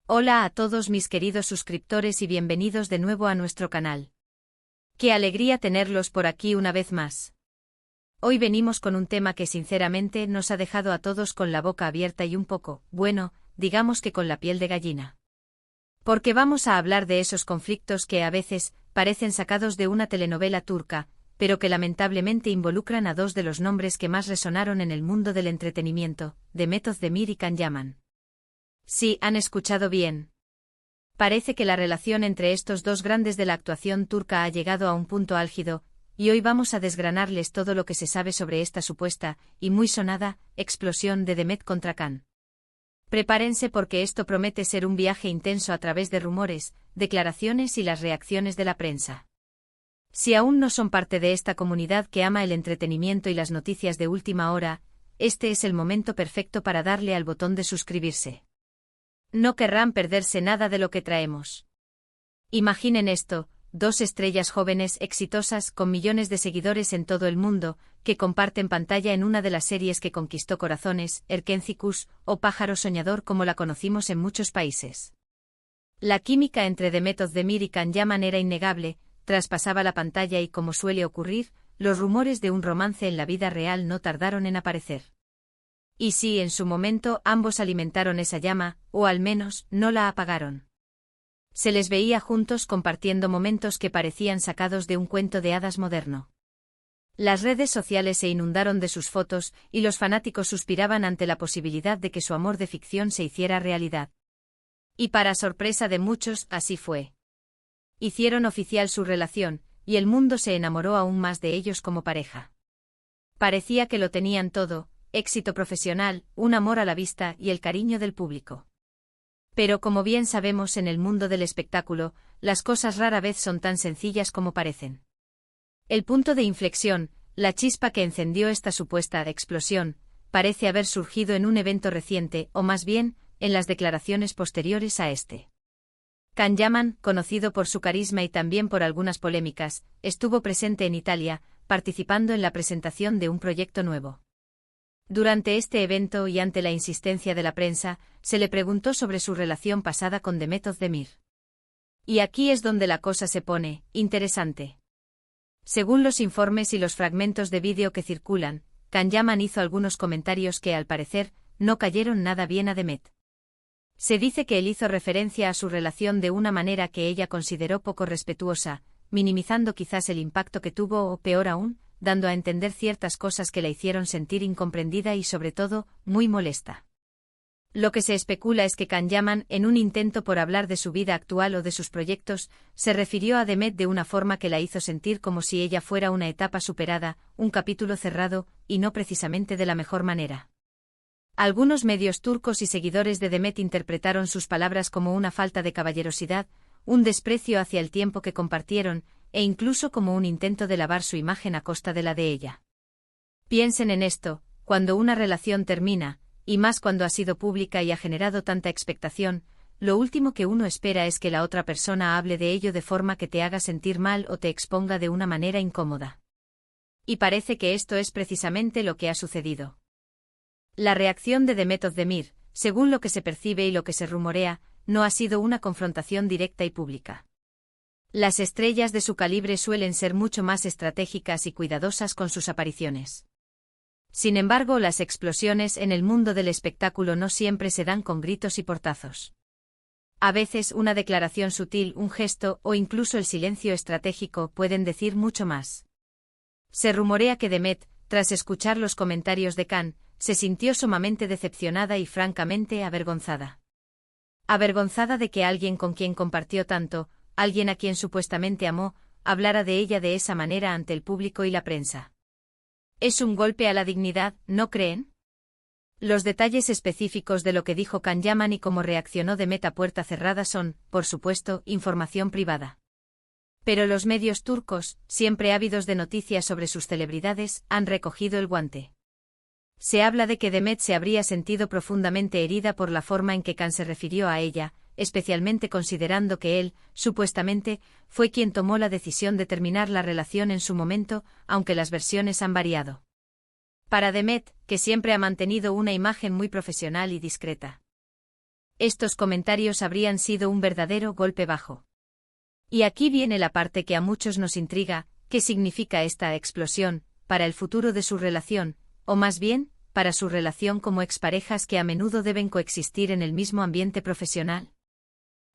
Hola a todos mis queridos suscriptores y bienvenidos de nuevo a nuestro canal. Qué alegría tenerlos por aquí una vez más. Hoy venimos con un tema que sinceramente nos ha dejado a todos con la boca abierta y un poco, bueno, digamos que con la piel de gallina. Porque vamos a hablar de esos conflictos que a veces parecen sacados de una telenovela turca, pero que lamentablemente involucran a dos de los nombres que más resonaron en el mundo del entretenimiento, Demet Özdemir y Can Yaman. Sí, han escuchado bien. Parece que la relación entre estos dos grandes de la actuación turca ha llegado a un punto álgido, y hoy vamos a desgranarles todo lo que se sabe sobre esta supuesta, y muy sonada, explosión de Demet contra Can. Prepárense porque esto promete ser un viaje intenso a través de rumores, declaraciones y las reacciones de la prensa. Si aún no son parte de esta comunidad que ama el entretenimiento y las noticias de última hora, este es el momento perfecto para darle al botón de suscribirse. No querrán perderse nada de lo que traemos. Imaginen esto, dos estrellas jóvenes exitosas con millones de seguidores en todo el mundo, que comparten pantalla en una de las series que conquistó corazones, Erkenci Kuş, o Pájaro Soñador como la conocimos en muchos países. La química entre Demet Özdemir y Can Yaman era innegable, traspasaba la pantalla y como suele ocurrir, los rumores de un romance en la vida real no tardaron en aparecer. Y sí, en su momento ambos alimentaron esa llama, o al menos, no la apagaron. Se les veía juntos compartiendo momentos que parecían sacados de un cuento de hadas moderno. Las redes sociales se inundaron de sus fotos, y los fanáticos suspiraban ante la posibilidad de que su amor de ficción se hiciera realidad. Y para sorpresa de muchos, así fue. Hicieron oficial su relación, y el mundo se enamoró aún más de ellos como pareja. Parecía que lo tenían todo: éxito profesional, un amor a la vista y el cariño del público. Pero como bien sabemos en el mundo del espectáculo, las cosas rara vez son tan sencillas como parecen. El punto de inflexión, la chispa que encendió esta supuesta explosión, parece haber surgido en un evento reciente, o más bien, en las declaraciones posteriores a este. Can Yaman, conocido por su carisma y también por algunas polémicas, estuvo presente en Italia, participando en la presentación de un proyecto nuevo. Durante este evento y ante la insistencia de la prensa, se le preguntó sobre su relación pasada con Demet Özdemir. Y aquí es donde la cosa se pone interesante. Según los informes y los fragmentos de vídeo que circulan, Can Yaman hizo algunos comentarios que, al parecer, no cayeron nada bien a Demet. Se dice que él hizo referencia a su relación de una manera que ella consideró poco respetuosa, minimizando quizás el impacto que tuvo o, peor aún, dando a entender ciertas cosas que la hicieron sentir incomprendida y sobre todo, muy molesta. Lo que se especula es que Can Yaman, en un intento por hablar de su vida actual o de sus proyectos, se refirió a Demet de una forma que la hizo sentir como si ella fuera una etapa superada, un capítulo cerrado, y no precisamente de la mejor manera. Algunos medios turcos y seguidores de Demet interpretaron sus palabras como una falta de caballerosidad, un desprecio hacia el tiempo que compartieron, e incluso como un intento de lavar su imagen a costa de la de ella. Piensen en esto: cuando una relación termina, y más cuando ha sido pública y ha generado tanta expectación, lo último que uno espera es que la otra persona hable de ello de forma que te haga sentir mal o te exponga de una manera incómoda. Y parece que esto es precisamente lo que ha sucedido. La reacción de Demet Özdemir, según lo que se percibe y lo que se rumorea, no ha sido una confrontación directa y pública. Las estrellas de su calibre suelen ser mucho más estratégicas y cuidadosas con sus apariciones. Sin embargo, las explosiones en el mundo del espectáculo no siempre se dan con gritos y portazos. A veces una declaración sutil, un gesto o incluso el silencio estratégico pueden decir mucho más. Se rumorea que Demet, tras escuchar los comentarios de Can, se sintió sumamente decepcionada y francamente avergonzada. Avergonzada de que alguien con quien compartió tanto, alguien a quien supuestamente amó, hablara de ella de esa manera ante el público y la prensa. Es un golpe a la dignidad, ¿no creen? Los detalles específicos de lo que dijo Can Yaman y cómo reaccionó Demet a puerta cerrada son, por supuesto, información privada. Pero los medios turcos, siempre ávidos de noticias sobre sus celebridades, han recogido el guante. Se habla de que Demet se habría sentido profundamente herida por la forma en que Can se refirió a ella, especialmente considerando que él, supuestamente, fue quien tomó la decisión de terminar la relación en su momento, aunque las versiones han variado. Para Demet, que siempre ha mantenido una imagen muy profesional y discreta, Estos comentarios habrían sido un verdadero golpe bajo. Y aquí viene la parte que a muchos nos intriga: ¿qué significa esta explosión para el futuro de su relación, o más bien, para su relación como exparejas que a menudo deben coexistir en el mismo ambiente profesional?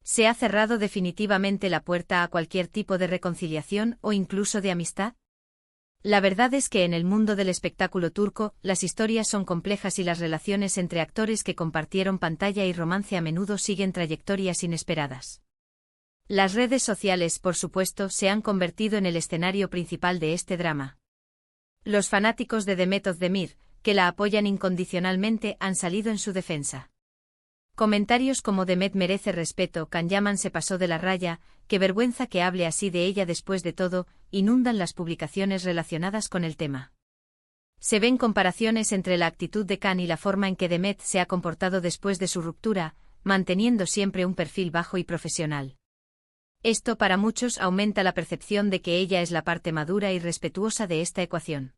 ¿Se ha cerrado definitivamente la puerta a cualquier tipo de reconciliación o incluso de amistad? La verdad es que en el mundo del espectáculo turco, las historias son complejas y las relaciones entre actores que compartieron pantalla y romance a menudo siguen trayectorias inesperadas. Las redes sociales, por supuesto, se han convertido en el escenario principal de este drama. Los fanáticos de Demet Özdemir, que la apoyan incondicionalmente, han salido en su defensa. Comentarios como "Demet merece respeto", "Can Yaman se pasó de la raya", "qué vergüenza que hable así de ella después de todo", inundan las publicaciones relacionadas con el tema. Se ven comparaciones entre la actitud de Can y la forma en que Demet se ha comportado después de su ruptura, manteniendo siempre un perfil bajo y profesional. Esto para muchos aumenta la percepción de que ella es la parte madura y respetuosa de esta ecuación.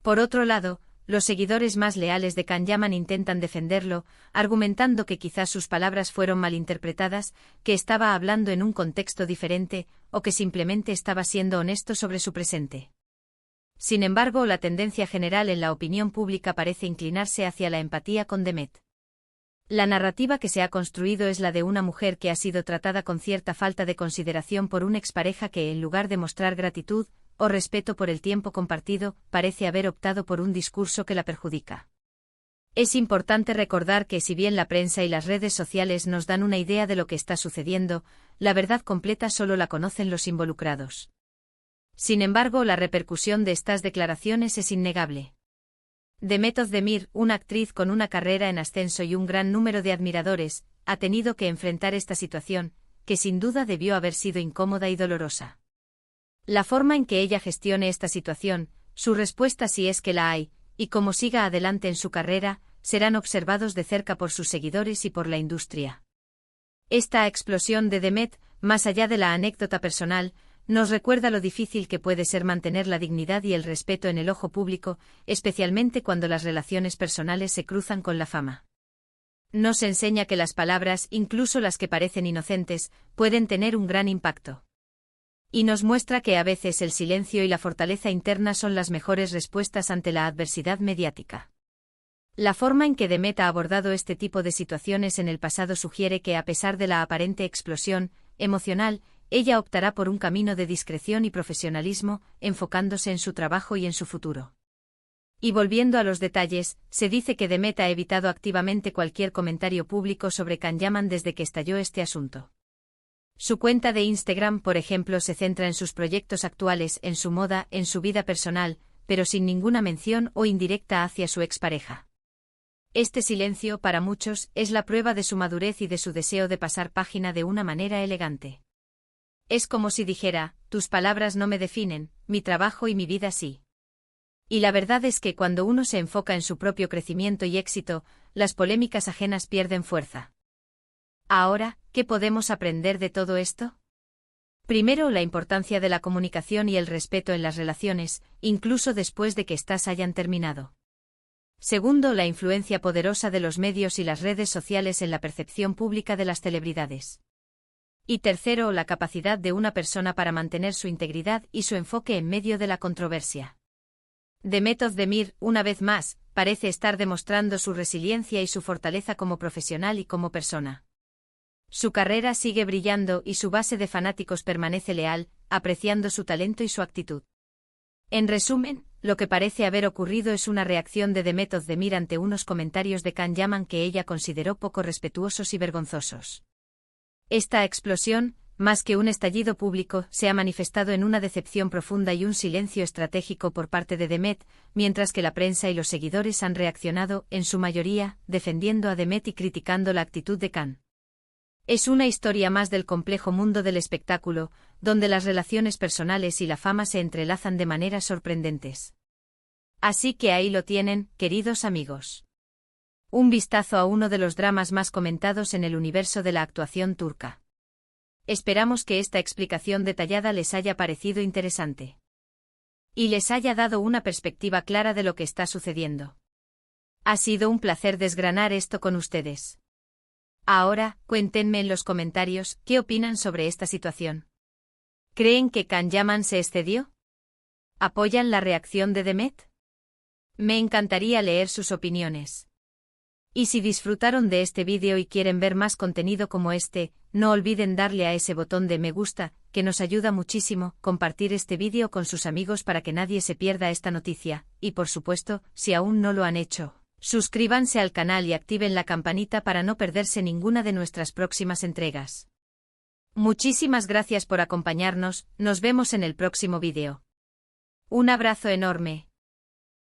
Por otro lado, los seguidores más leales de Can Yaman intentan defenderlo, argumentando que quizás sus palabras fueron malinterpretadas, que estaba hablando en un contexto diferente, o que simplemente estaba siendo honesto sobre su presente. Sin embargo, la tendencia general en la opinión pública parece inclinarse hacia la empatía con Demet. La narrativa que se ha construido es la de una mujer que ha sido tratada con cierta falta de consideración por una expareja que, en lugar de mostrar gratitud o respeto por el tiempo compartido, parece haber optado por un discurso que la perjudica. Es importante recordar que, si bien la prensa y las redes sociales nos dan una idea de lo que está sucediendo, la verdad completa solo la conocen los involucrados. Sin embargo, la repercusión de estas declaraciones es innegable. Demet Özdemir, una actriz con una carrera en ascenso y un gran número de admiradores, ha tenido que enfrentar esta situación, que sin duda debió haber sido incómoda y dolorosa. La forma en que ella gestione esta situación, su respuesta si es que la hay, y cómo siga adelante en su carrera, serán observados de cerca por sus seguidores y por la industria. Esta explosión de Demet, más allá de la anécdota personal, nos recuerda lo difícil que puede ser mantener la dignidad y el respeto en el ojo público, especialmente cuando las relaciones personales se cruzan con la fama. Nos enseña que las palabras, incluso las que parecen inocentes, pueden tener un gran impacto. Y nos muestra que a veces el silencio y la fortaleza interna son las mejores respuestas ante la adversidad mediática. La forma en que Demet ha abordado este tipo de situaciones en el pasado sugiere que, a pesar de la aparente explosión emocional, ella optará por un camino de discreción y profesionalismo, enfocándose en su trabajo y en su futuro. Y volviendo a los detalles, se dice que Demet ha evitado activamente cualquier comentario público sobre Can Yaman desde que estalló este asunto. Su cuenta de Instagram, por ejemplo, se centra en sus proyectos actuales, en su moda, en su vida personal, pero sin ninguna mención o indirecta hacia su expareja. Este silencio, para muchos, es la prueba de su madurez y de su deseo de pasar página de una manera elegante. Es como si dijera: tus palabras no me definen, mi trabajo y mi vida sí. Y la verdad es que cuando uno se enfoca en su propio crecimiento y éxito, las polémicas ajenas pierden fuerza. Ahora, ¿qué podemos aprender de todo esto? Primero, la importancia de la comunicación y el respeto en las relaciones, incluso después de que éstas hayan terminado. Segundo, la influencia poderosa de los medios y las redes sociales en la percepción pública de las celebridades. Y tercero, la capacidad de una persona para mantener su integridad y su enfoque en medio de la controversia. Demet Özdemir, una vez más, parece estar demostrando su resiliencia y su fortaleza como profesional y como persona. Su carrera sigue brillando y su base de fanáticos permanece leal, apreciando su talento y su actitud. En resumen, lo que parece haber ocurrido es una reacción de Demet Özdemir ante unos comentarios de Can Yaman que ella consideró poco respetuosos y vergonzosos. Esta explosión, más que un estallido público, se ha manifestado en una decepción profunda y un silencio estratégico por parte de Demet, mientras que la prensa y los seguidores han reaccionado, en su mayoría, defendiendo a Demet y criticando la actitud de Can. Es una historia más del complejo mundo del espectáculo, donde las relaciones personales y la fama se entrelazan de maneras sorprendentes. Así que ahí lo tienen, queridos amigos. Un vistazo a uno de los dramas más comentados en el universo de la actuación turca. Esperamos que esta explicación detallada les haya parecido interesante. Y les haya dado una perspectiva clara de lo que está sucediendo. Ha sido un placer desgranar esto con ustedes. Ahora, cuéntenme en los comentarios qué opinan sobre esta situación. ¿Creen que Can Yaman se excedió? ¿Apoyan la reacción de Demet? Me encantaría leer sus opiniones. Y si disfrutaron de este vídeo y quieren ver más contenido como este, no olviden darle a ese botón de me gusta, que nos ayuda muchísimo, compartir este vídeo con sus amigos para que nadie se pierda esta noticia, y por supuesto, si aún no lo han hecho, suscríbanse al canal y activen la campanita para no perderse ninguna de nuestras próximas entregas. Muchísimas gracias por acompañarnos, nos vemos en el próximo vídeo. Un abrazo enorme.